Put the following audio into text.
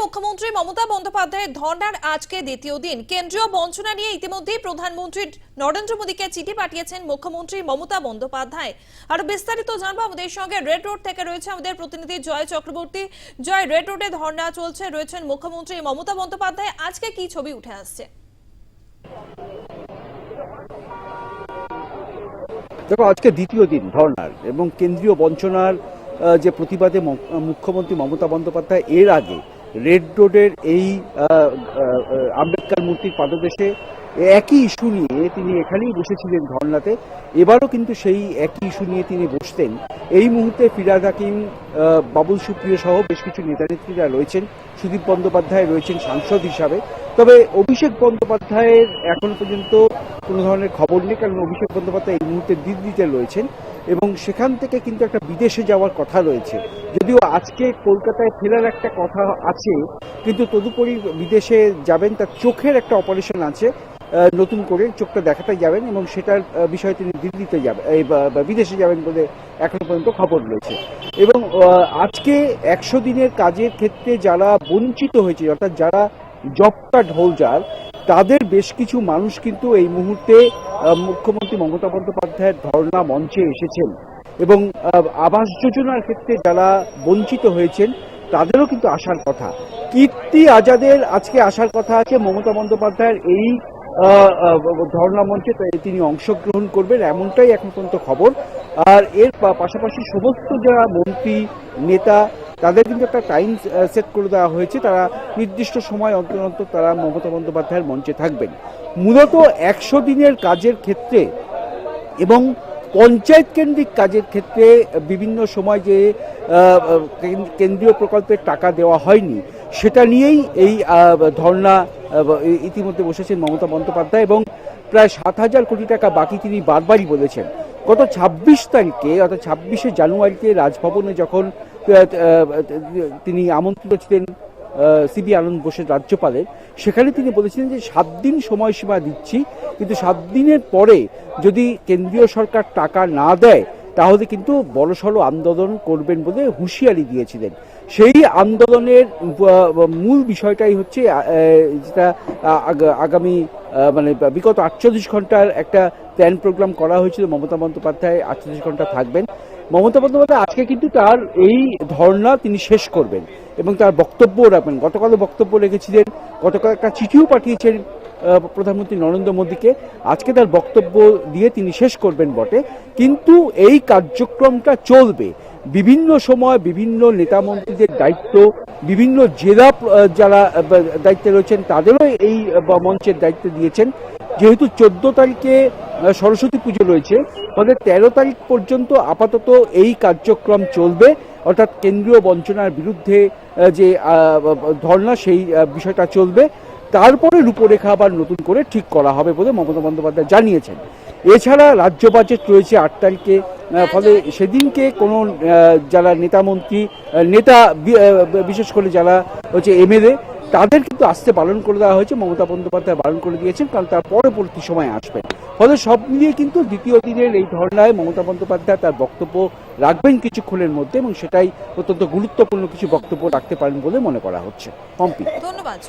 মুখ্যমন্ত্রী মমতা বন্দ্যোপাধ্যায়ের ধর্নার আজকে দ্বিতীয় দিন। কেন্দ্রীয় বঞ্চনা নিয়ে ইতিমধ্যেই প্রধানমন্ত্রী নরেন্দ্র মোদীকে চিঠি পাঠিয়েছেন মুখ্যমন্ত্রী মমতা বন্দ্যোপাধ্যায়। আর বিস্তারিত জানবো আমাদের সঙ্গে রেড রোড থেকে রয়েছে আমাদের প্রতিনিধি জয় চক্রবর্তী। জয়, রেড রোডে ধর্না চলছে, রয়েছেন মুখ্যমন্ত্রী মমতা বন্দ্যোপাধ্যায়। আজকে কি ছবি উঠে আসছে? দেখো, আজকে দ্বিতীয় দিন ধর্নার এবং কেন্দ্রীয় বঞ্চনার যে প্রতিবাদে মুখ্যমন্ত্রী মমতা বন্দ্যোপাধ্যায় এর আগে রেড রোডের এই আম্বেদকর মূর্তির পাদদেশে একই ইস্যু নিয়ে তিনি এখানেই বসেছিলেন ধর্নাতে। এবারও কিন্তু সেই একই ইস্যু নিয়ে তিনি বসতেন। এই মুহূর্তে ফিরহাদ হাকিম, বাবুল সুপ্রিয় সহ বেশ কিছু নেতানেত্রীরা রয়েছেন। সুদীপ বন্দ্যোপাধ্যায় রয়েছেন সাংসদ হিসাবে। তবে অভিষেক বন্দ্যোপাধ্যায়ের এখনো পর্যন্ত কোনো ধরনের খবর নেই, কারণ অভিষেক বন্দ্যোপাধ্যায় এই মুহূর্তে দিল্লিতে রয়েছেন এবং সেখান থেকে কিন্তু একটা বিদেশে যাওয়ার কথা রয়েছে। যদিও আজকে কলকাতায় ফেরার একটা কথা আছে, কিন্তু তদুপরি বিদেশে যাবেন, তার চোখের একটা অপারেশন আছে, নতুন করে চোখটা দেখাতে যাবেন এবং সেটার বিষয়ে তিনি দিল্লিতে যাবেন, বিদেশে যাবেন বলে এখনো পর্যন্ত খবর রয়েছে। এবং আজকে 100 দিনের কাজের ক্ষেত্রে যারা বঞ্চিত হয়েছে, অর্থাৎ যারা জব কার্ড হোল্ডার, তাদের বেশ কিছু মানুষ কিন্তু এই মুহূর্তে মুখ্যমন্ত্রী মমতা বন্দ্যোপাধ্যায়ের ধর্ণা মঞ্চে এসেছেন এবং আবাস যোজনার ক্ষেত্রে যারা বঞ্চিত হয়েছেন তাদেরও কিন্তু আসার কথা। কীর্তি আজাদের আজকে আসার কথা আছে মমতা বন্দ্যোপাধ্যায়ের এই ধর্ণা মঞ্চে, তিনি অংশগ্রহণ করবেন এমনটাই এখন পর্যন্ত খবর। আর এর পাশাপাশি সমস্ত যারা মন্ত্রী নেতা তাদের কিন্তু একটা টাইম সেট করে দেওয়া হয়েছে, তারা নির্দিষ্ট সময় অন্তর অন্তর তারা মমতা বন্দ্যোপাধ্যায়ের মঞ্চে থাকবেন। মূলত 100 দিনের কাজের ক্ষেত্রে এবং পঞ্চায়েত কেন্দ্রিক কাজের ক্ষেত্রে বিভিন্ন সময় যে কেন্দ্রীয় প্রকল্পের টাকা দেওয়া হয়নি, সেটা নিয়েই এই ধর্ণা ইতিমধ্যে বসেছেন মমতা বন্দ্যোপাধ্যায় এবং প্রায় 7,000 কোটি টাকা বাকি তিনি বারবারই বলেছেন। গত 26 তারিখে অর্থাৎ 26শে জানুয়ারিতে রাজভবনে যখন তিনি আমন্ত্রিত ছিলেন সিবি আনন্দ বোসের রাজ্যপালের, সেখানে তিনি বলেছিলেন যে 7 দিন সময়সীমা দিচ্ছি, কিন্তু 7 দিনের পরে যদি কেন্দ্রীয় সরকার টাকা না দেয় তাহলে কিন্তু বড়সড় আন্দোলন করবেন বলে হুঁশিয়ারি দিয়েছিলেন। সেই আন্দোলনের মূল বিষয়টাই হচ্ছে যেটা আগামী বিগত 48 ঘন্টার একটা প্ল্যান প্রোগ্রাম করা হয়েছিল। মমতা বন্দ্যোপাধ্যায় 48 ঘন্টা থাকবেন। মমতা বন্দ্যোপাধ্যায় আজকে কিন্তু তার এই ধর্ণা তিনি শেষ করবেন এবং তার বক্তব্যও রাখবেন। গতকালও বক্তব্য রেখেছিলেন, গতকাল একটা চিঠিও পাঠিয়েছেন প্রধানমন্ত্রী নরেন্দ্র মোদীকে। আজকে তার বক্তব্য দিয়ে তিনি শেষ করবেন বটে, কিন্তু এই কার্যক্রমটা চলবে। বিভিন্ন সময় বিভিন্ন নেতা মন্ত্রীদের দায়িত্ব, বিভিন্ন জেলা যারা দায়িত্বে রয়েছেন তাদেরও এই মঞ্চের দায়িত্ব দিয়েছেন। যেহেতু 14 তারিখে সরস্বতী পুজো রয়েছে, ফলে 13 তারিখ পর্যন্ত আপাতত এই কার্যক্রম চলবে, অর্থাৎ কেন্দ্রীয় বঞ্চনার বিরুদ্ধে যে ধর্ণা সেই বিষয়টা চলবে। তারপরে রূপরেখা আবার নতুন করে ঠিক করা হবে বলে মমতা বন্দ্যোপাধ্যায় জানিয়েছেন। এছাড়া রাজ্য বাজেট রয়েছে 8 তারিখে, ফলে সেদিনকে কোনো যারা নেতা বিশেষ করে যারা হচ্ছে এমএলএ, তাদের কিন্তু আসতে বারণ করে দেওয়া হয়েছে। মমতা বন্দ্যোপাধ্যায় বারণ করে দিয়েছেন, কারণ তার পরবর্তী সময় আসবেন। ফলে সব মিলিয়ে কিন্তু দ্বিতীয় দিনের এই ধর্নায় মমতা বন্দ্যোপাধ্যায় তার বক্তব্য রাখবেন কিছুক্ষণের মধ্যে এবং সেটাই অত্যন্ত গুরুত্বপূর্ণ কিছু বক্তব্য রাখতে পারেন বলে মনে করা হচ্ছে। পম্পি, ধন্যবাদ।